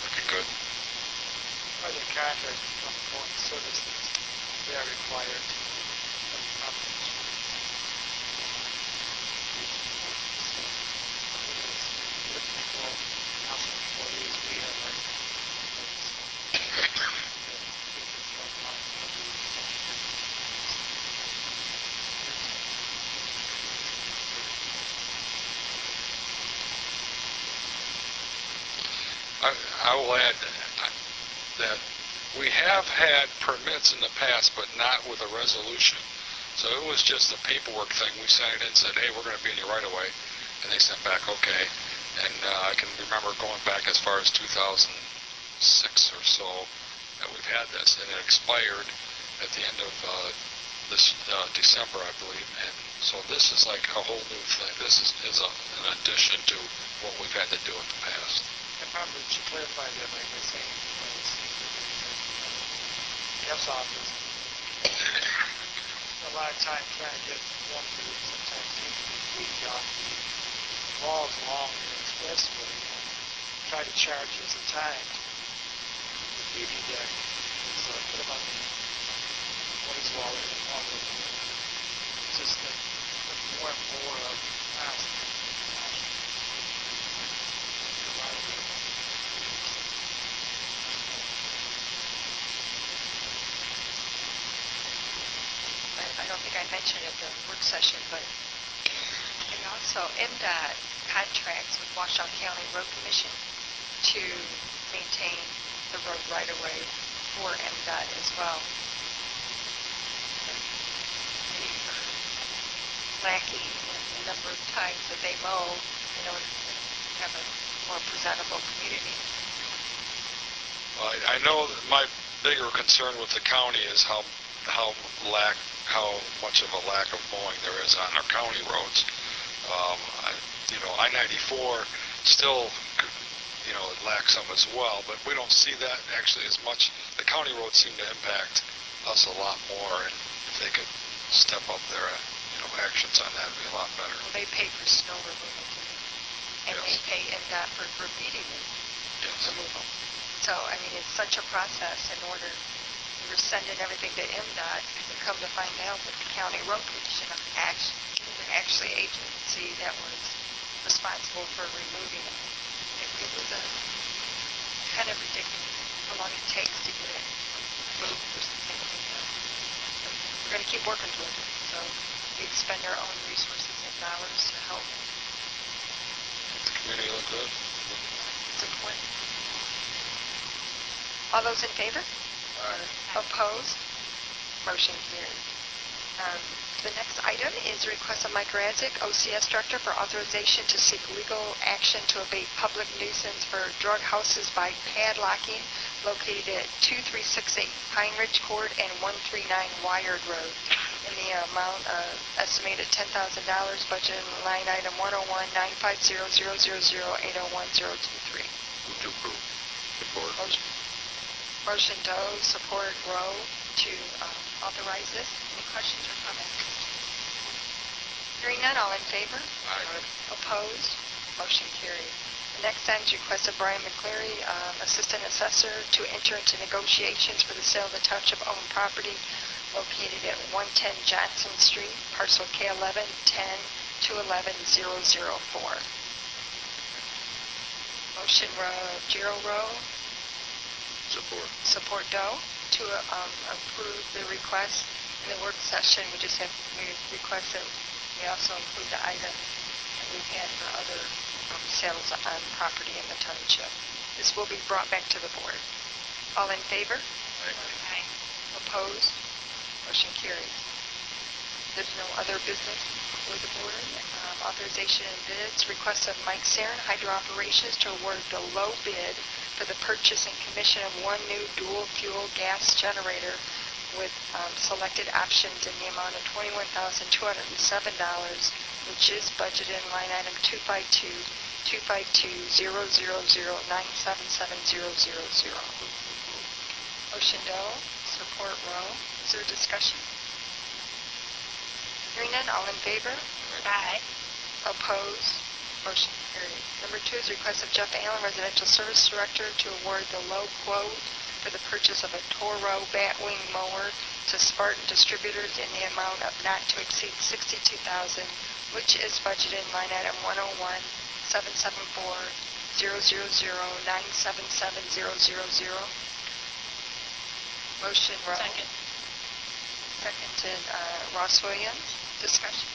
P: Looking good.
L: other contractors from foreign services, they are required to employees, we have
P: I will add that we have had permits in the past, but not with a resolution. So it was just a paperwork thing. We signed it and said, hey, we're going to be in your right-of-way. And they sent back, okay. And I can remember going back as far as 2006 or so that we've had this. And it expired at the end of this December, I believe. And so this is like a whole new thing. This is an addition to what we've had to do in the past.
L: I probably should clarify that by saying Jeff's office, a lot of time trying to get one to sometimes seems to be weak off the walls along the expressway and try to charge us a time. The BB deck is put them on what is wall and all the it's just that more and more of us.
A: I don't think I mentioned it at the work session, but we also, MDOT contracts with Washoe County Road Commission to maintain the road right-of-way for MDOT as well. They are lacking in the number of times that they mow in order to have a more presentable community.
P: Well, I know that my bigger concern with the county is how much of a lack of mowing there is on our county roads. I-94 still, lacks some as well, but we don't see that actually as much. The county roads seem to impact us a lot more, and if they could step up their, actions on that, would be a lot better.
A: Well, they pay for snow removal, and
P: Yes.
A: they pay MDOT for graffiti
P: Yes.
A: removal. So, it's such a process in order, we were sending everything to MDOT, and come to find out that the county road commission actually agency that was responsible for removing it. It was kind of ridiculous how long it takes to get it moved or something like that. We're going to keep working towards it, so we expend our own resources and dollars to help.
P: Does the community look good?
A: It's important. All those in favor? Opposed? Motion carried. The next item is a request of Mike Radzik, OCS Director, for authorization to seek legal action to abate public nuisance for drug houses by padlocking located at 2368 Pine Ridge Court and 139 Wired Road in the amount of estimated $10,000, budget line item 101-950-000-801-023.
P: Move to approve. Support.
A: Motion Doe, support Rowe to authorize this. Any questions or comments? Hearing none, all in favor?
P: Aye.
A: Opposed? Motion carried. The next item is request of Brian McCleary, Assistant Assessor, to enter into negotiations for the sale of the township-owned property located at 110 Johnson Street, parcel K11, 10-211-004. Motion Giro Rowe,
P: Support.
A: support Doe, to approve the request. In the work session, we request that we also include the item that we've had for other sales on property in the township. This will be brought back to the board. All in favor?
P: Aye.
A: Opposed? Motion carried. There's no other business for the board. Authorization and bids. Request of Mike Sarin, Hydro Operations, to award the low bid for the purchase and commission of one new dual-fuel gas generator with selected options in the amount of $21,207, which is budgeted in line item 252-252-000-977-000. Motion Doe, support Rowe. Is there discussion? Hearing none, all in favor?
K: Aye.
A: Opposed? Motion carried. Number 2 is request of Jeff Allen, Residential Service Director, to award the low quote for the purchase of a Toro Batwing mower to Spartan Distributors in the amount of not to exceed $62,000, which is budgeted in line item 101-774-000-977-000. Motion Rowe.
K: Second.
A: Seconded Ross Williams. Discussion.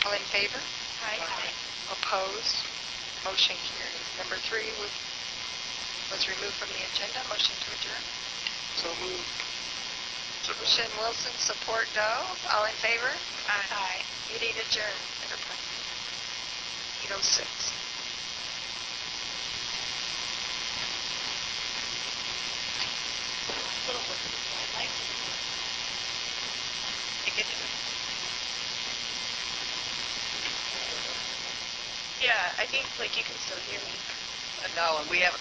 A: All in favor?
K: Aye.
A: Opposed? Motion carried. Number 3 was removed from the agenda. Motion to adjourn.
N: So moved.
A: Motion Wilson, support Doe. All in favor?
K: Aye.
A: Meeting adjourned. 8:06.
O: Yeah, I think like you can still hear me.
M: No, and we have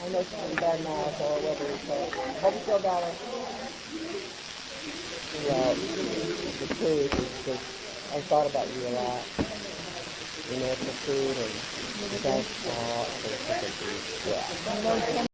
Q: I know she's in bed now, so whatever. So hope you still got her. The truth is just, I thought about you a lot. You know, for food and thanks for all for the food. Yeah.